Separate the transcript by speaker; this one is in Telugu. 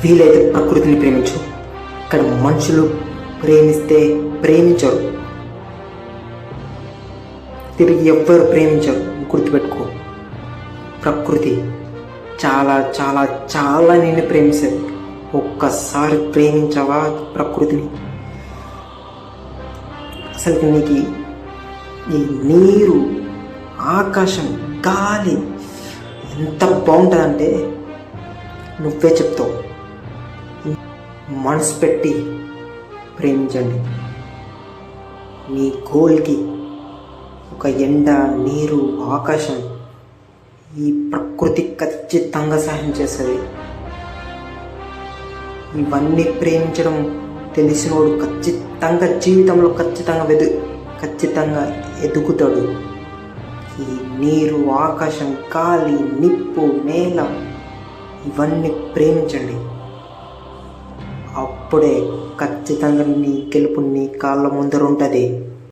Speaker 1: వీలైతే ప్రకృతిని ప్రేమించు. ఇక్కడ మనుషులు ప్రేమిస్తే ప్రేమించరు, తిరిగి ఎవ్వరు ప్రేమించరు. గుర్తుపెట్టుకో, ప్రకృతి చాలా చాలా చాలా నిన్ను ప్రేమిస్తుంది. ఒక్కసారి ప్రేమించవా ప్రకృతిని? అసలు నీకు ఈ నీరు, ఆకాశం, గాలి ఎంత బాగుంటుందంటే నువ్వే చెప్తావు. మనసు పెట్టి ప్రేమించండి. నీ గోల్కి ఒక ఎండ, నీరు, ఆకాశం, ఈ ప్రకృతి ఖచ్చితంగా సహాయం చేస్తుంది. ఇవన్నీ ప్రేమించడం తెలిసినోడు ఖచ్చితంగా జీవితంలో ఖచ్చితంగా ఎదుగుతాడు. ఈ నీరు, ఆకాశం, గాలి, నిప్పు, నేల ఇవన్నీ ప్రేమించండి. అప్పుడే ఖచ్చితంగా నీ గెలుపు నీ కాళ్ళ ముందర ఉంటుంది.